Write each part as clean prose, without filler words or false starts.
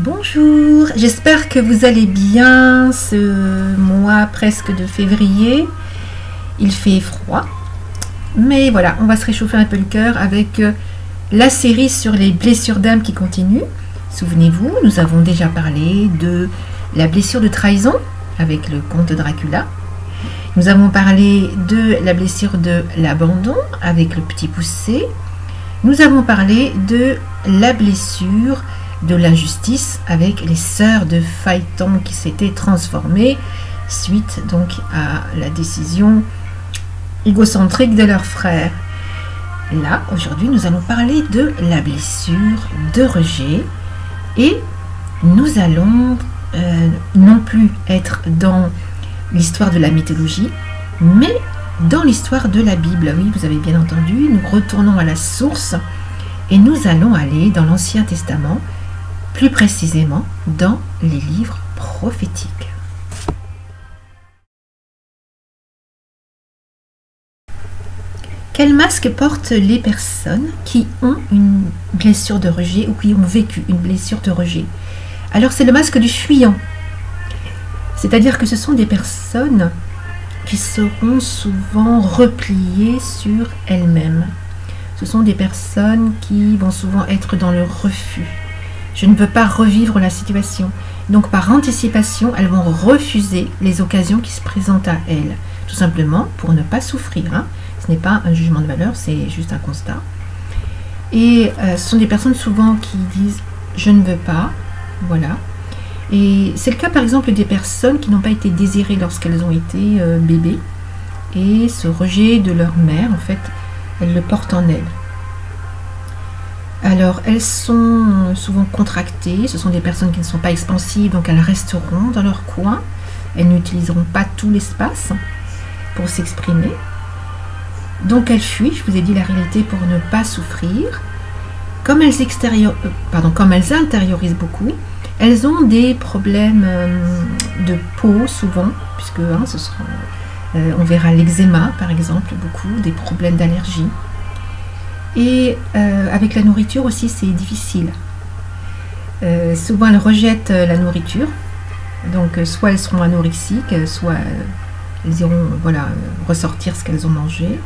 Bonjour, j'espère que vous allez bien ce mois presque de février. Il fait froid, mais voilà, on va se réchauffer un peu le cœur avec la série sur les blessures d'âme qui continue. Souvenez-vous, nous avons déjà parlé de la blessure de trahison avec le comte Dracula. Nous avons parlé de la blessure de l'abandon avec le petit poussé. Nous avons parlé de la blessure de l'injustice avec les sœurs de Phaéton qui s'étaient transformées suite donc à la décision égocentrique de leur frère. Là, aujourd'hui, nous allons parler de la blessure de rejet et nous allons non plus être dans l'histoire de la mythologie, mais dans l'histoire de la Bible. Oui, vous avez bien entendu, nous retournons à la source et nous allons aller dans l'Ancien Testament, plus précisément dans les livres prophétiques. Quel masque portent les personnes qui ont une blessure de rejet ou qui ont vécu une blessure de rejet? Alors c'est le masque du fuyant. C'est-à-dire que ce sont des personnes qui seront souvent repliées sur elles-mêmes. Ce sont des personnes qui vont souvent être dans le refus. Je ne veux pas revivre la situation. Donc par anticipation, elles vont refuser les occasions qui se présentent à elles. Tout simplement pour ne pas souffrir. Ce n'est pas un jugement de valeur, c'est juste un constat. Et ce sont des personnes souvent qui disent « je ne veux pas », voilà. Et c'est le cas par exemple des personnes qui n'ont pas été désirées lorsqu'elles ont été bébés. Et ce rejet de leur mère, en fait, elles le portent en elles. Alors, elles sont souvent contractées, ce sont des personnes qui ne sont pas expansives, donc elles resteront dans leur coin. Elles n'utiliseront pas tout l'espace pour s'exprimer. Donc elles fuient, je vous ai dit la réalité, pour ne pas souffrir. Comme elles intériorisent beaucoup, elles ont des problèmes de peau souvent, puisque on verra l'eczéma par exemple, beaucoup, des problèmes d'allergie. Et avec la nourriture aussi, c'est difficile. Souvent, elles rejettent la nourriture. Donc, soit elles seront anorexiques, soit elles iront ressortir ce qu'elles ont mangé.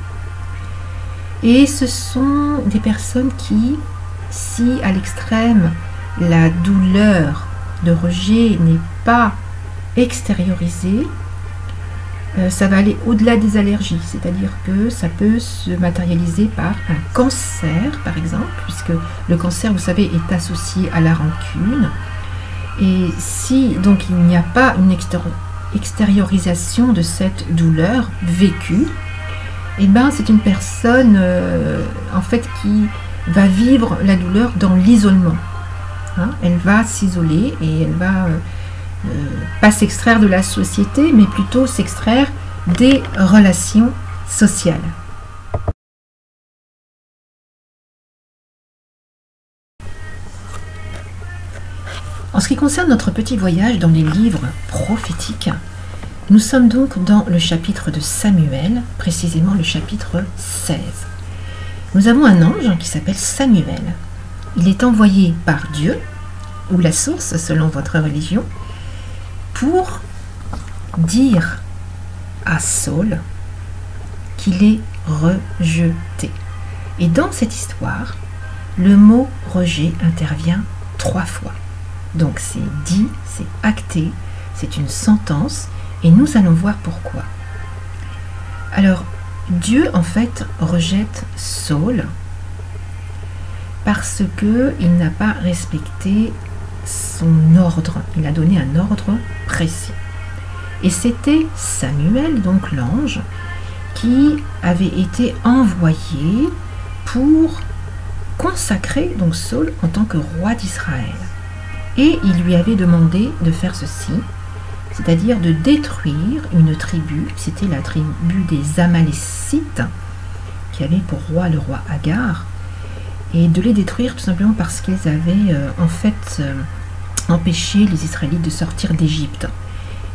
Et ce sont des personnes qui, si à l'extrême, la douleur de rejet n'est pas extériorisée, ça va aller au-delà des allergies, c'est-à-dire que ça peut se matérialiser par un cancer, par exemple, puisque le cancer, vous savez, est associé à la rancune. Et si donc il n'y a pas une extériorisation de cette douleur vécue, eh ben, c'est une personne en fait qui va vivre la douleur dans l'isolement. Elle va s'isoler et elle va pas s'extraire de la société, mais plutôt s'extraire des relations sociales. En ce qui concerne notre petit voyage dans les livres prophétiques, nous sommes donc dans le chapitre de Samuel, précisément le chapitre 16. Nous avons un ange qui s'appelle Samuel. Il est envoyé par Dieu, ou la source selon votre religion, pour dire à Saul qu'il est rejeté. Et dans cette histoire, le mot rejet intervient 3 fois. Donc c'est dit, c'est acté, c'est une sentence, et nous allons voir pourquoi. Alors, Dieu en fait rejette Saul parce qu'il n'a pas respecté son ordre. Il a donné un ordre précis. Et c'était Samuel, donc l'ange, qui avait été envoyé pour consacrer donc Saul en tant que roi d'Israël. Et il lui avait demandé de faire ceci, c'est-à-dire de détruire une tribu, c'était la tribu des Amalécites, qui avait pour roi le roi Agar, et de les détruire tout simplement parce qu'ils avaient en fait empêché les Israélites de sortir d'Égypte.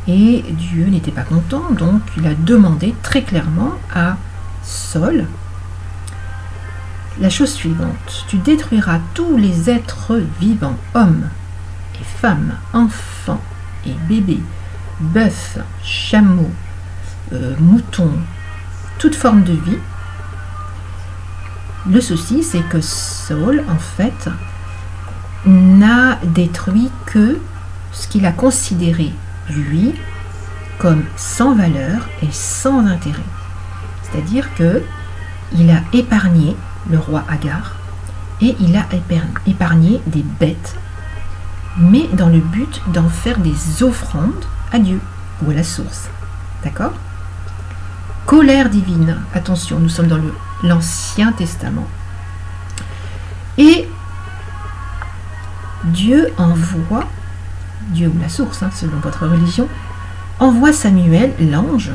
Et Dieu n'était pas content, donc il a demandé très clairement à Saul la chose suivante: tu détruiras tous les êtres vivants, hommes et femmes, enfants et bébés, bœufs, chameaux, moutons, toute forme de vie. Le souci, c'est que Saül, en fait, n'a détruit que ce qu'il a considéré, lui, comme sans valeur et sans intérêt. C'est-à-dire que il a épargné le roi Agar et il a épargné des bêtes, mais dans le but d'en faire des offrandes à Dieu ou à la source. D'accord? Colère divine. Attention, nous sommes dans l'Ancien Testament. Et Dieu envoie, Dieu ou la source, hein, selon votre religion, envoie Samuel, l'ange,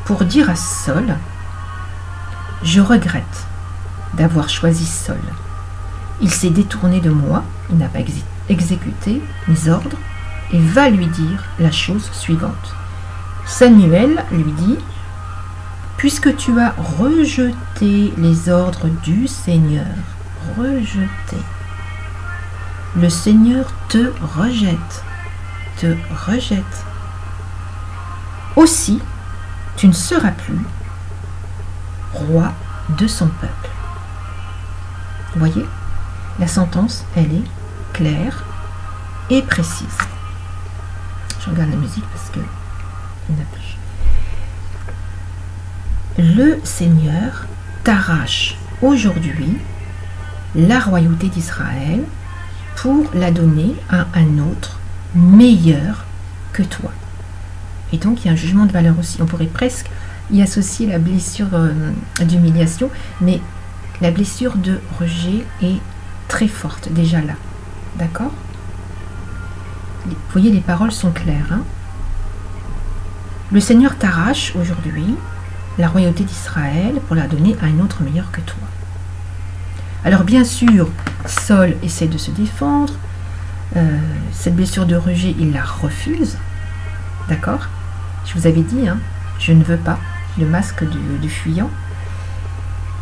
pour dire à Saül: je regrette d'avoir choisi Saül. Il s'est détourné de moi, il n'a pas exécuté mes ordres, et va lui dire la chose suivante. Samuel lui dit: puisque tu as rejeté les ordres du Seigneur, rejeté, le Seigneur te rejette, te rejette. Aussi, tu ne seras plus roi de son peuple. Vous voyez, la sentence, elle est claire et précise. Je regarde la musique parce que il n'y en a plus. Le Seigneur t'arrache aujourd'hui la royauté d'Israël pour la donner à un autre meilleur que toi. Et donc il y a un jugement de valeur aussi. On pourrait presque y associer la blessure d'humiliation, mais la blessure de rejet est très forte déjà là. D'accord? Vous voyez, les paroles sont claires. Hein? Le Seigneur t'arrache aujourd'hui la royauté d'Israël pour la donner à un autre meilleur que toi. Alors bien sûr, Saül essaie de se défendre. Cette blessure de rejet, il la refuse. D'accord? Je vous avais dit, hein, je ne veux pas le masque de fuyant.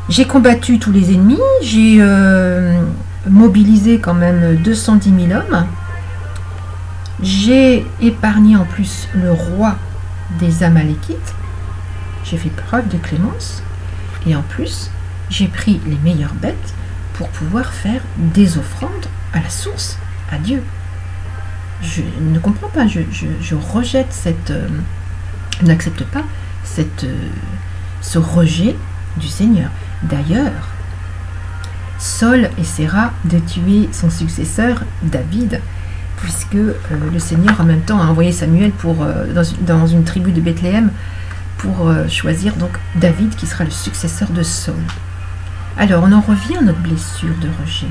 J'ai combattu tous les ennemis, j'ai mobilisé quand même 210 000 hommes. J'ai épargné en plus le roi des Amalékites. J'ai fait preuve de clémence. Et en plus, j'ai pris les meilleures bêtes pour pouvoir faire des offrandes à la source, à Dieu. Je ne comprends pas, je rejette cette... je n'accepte pas ce rejet du Seigneur. D'ailleurs, Saül essaiera de tuer son successeur, David, puisque le Seigneur en même temps a envoyé Samuel dans une tribu de Bethléem pour choisir donc David qui sera le successeur de Saül. Alors on en revient à notre blessure de rejet.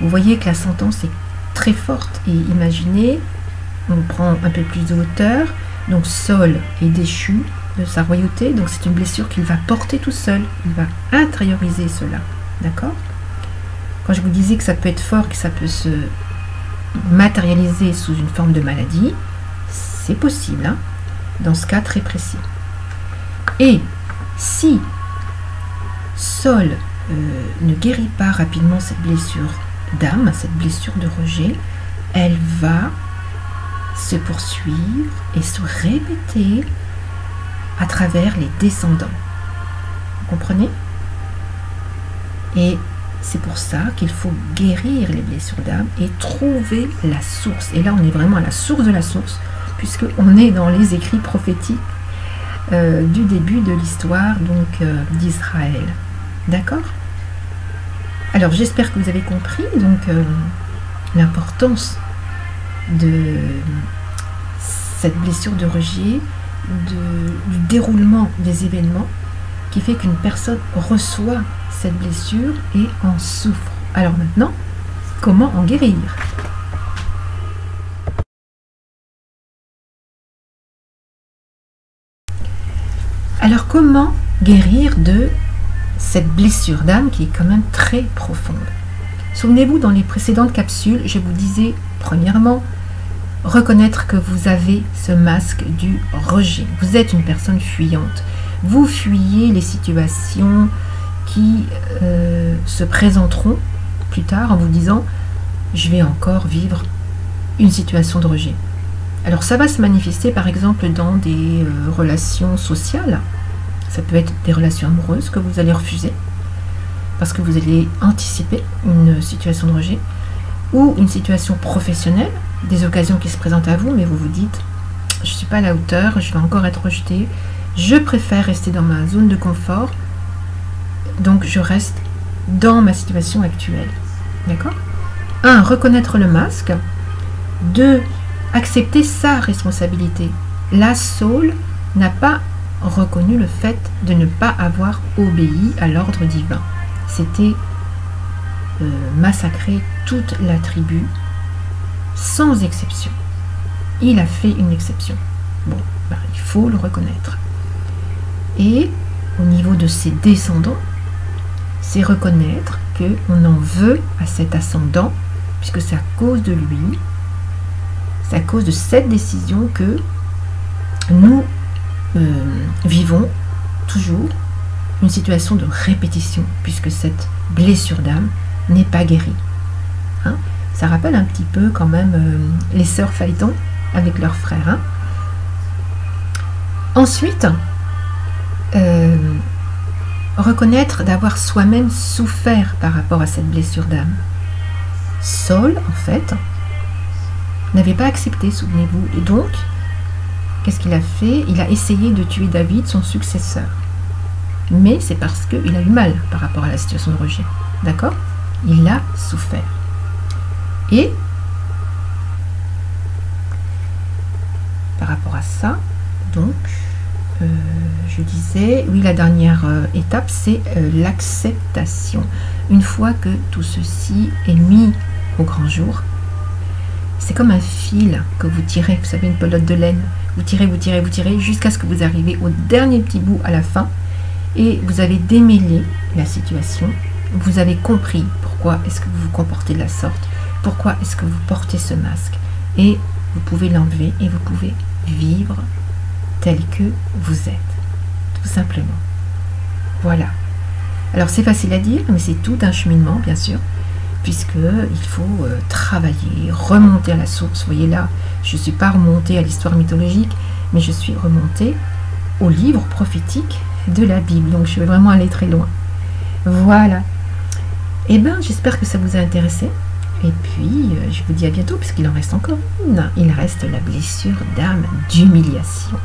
Vous voyez que la sentence est très forte et imaginez, on prend un peu plus de hauteur, donc Saül est déchu de sa royauté, donc c'est une blessure qu'il va porter tout seul, il va intérioriser cela, d'accord? Quand je vous disais que ça peut être fort, que ça peut se matérialiser sous une forme de maladie, c'est possible, hein, dans ce cas très précis. Et si Saül ne guérit pas rapidement cette blessure d'âme, cette blessure de rejet, elle va se poursuivre et se répéter à travers les descendants. Vous comprenez? Et c'est pour ça qu'il faut guérir les blessures d'âme et trouver la source. Et là, on est vraiment à la source de la source, puisqu'on est dans les écrits prophétiques du début de l'histoire d'Israël. D'accord? Alors, j'espère que vous avez compris donc l'importance de cette blessure de rejet, du déroulement des événements qui fait qu'une personne reçoit cette blessure et en souffre. Alors maintenant, comment en guérir? Alors comment guérir de cette blessure d'âme qui est quand même très profonde? Souvenez-vous, dans les précédentes capsules, je vous disais, premièrement, reconnaître que vous avez ce masque du rejet. Vous êtes une personne fuyante. Vous fuyez les situations qui se présenteront plus tard en vous disant je vais encore vivre une situation de rejet. Alors ça va se manifester par exemple dans des relations sociales. Ça peut être des relations amoureuses que vous allez refuser parce que vous allez anticiper une situation de rejet, ou une situation professionnelle, des occasions qui se présentent à vous, mais vous vous dites je ne suis pas à la hauteur, je vais encore être rejetée, je préfère rester dans ma zone de confort, donc je reste dans ma situation actuelle. D'accord ? 1. Reconnaître le masque. 2. Accepter sa responsabilité. La Saule n'a pas reconnu le fait de ne pas avoir obéi à l'ordre divin. C'était massacrer toute la tribu, sans exception. Il a fait une exception. Bon, ben, il faut le reconnaître. Et au niveau de ses descendants, c'est reconnaître qu'on en veut à cet ascendant, puisque c'est à cause de lui, c'est à cause de cette décision que nous vivons toujours une situation de répétition, puisque cette blessure d'âme n'est pas guérie. Hein? Ça rappelle un petit peu quand même les sœurs Phaéton avec leurs frères. Hein? Ensuite, reconnaître d'avoir soi-même souffert par rapport à cette blessure d'âme. Saul, en fait, n'avait pas accepté, souvenez-vous. Et donc, qu'est-ce qu'il a fait? Il a essayé de tuer David, son successeur. Mais c'est parce qu'il a eu mal par rapport à la situation de rejet. D'accord? Il a souffert. Et, par rapport à ça, donc, je disais, oui, la dernière étape, c'est l'acceptation. Une fois que tout ceci est mis au grand jour, c'est comme un fil que vous tirez, vous savez, une pelote de laine. Vous tirez, vous tirez, vous tirez, jusqu'à ce que vous arrivez au dernier petit bout à la fin, et vous avez démêlé la situation, vous avez compris pourquoi est-ce que vous vous comportez de la sorte, pourquoi est-ce que vous portez ce masque, et vous pouvez l'enlever et vous pouvez vivre tel que vous êtes, tout simplement. Voilà. Alors c'est facile à dire, mais c'est tout un cheminement, bien sûr, puisqu'il faut travailler, remonter à la source. Vous voyez là, je ne suis pas remontée à l'histoire mythologique, mais je suis remontée au livre prophétique de la Bible. Donc je vais vraiment aller très loin. Voilà. Eh bien, j'espère que ça vous a intéressé. Et puis, je vous dis à bientôt, puisqu'il en reste encore une. Il reste la blessure d'âme d'humiliation.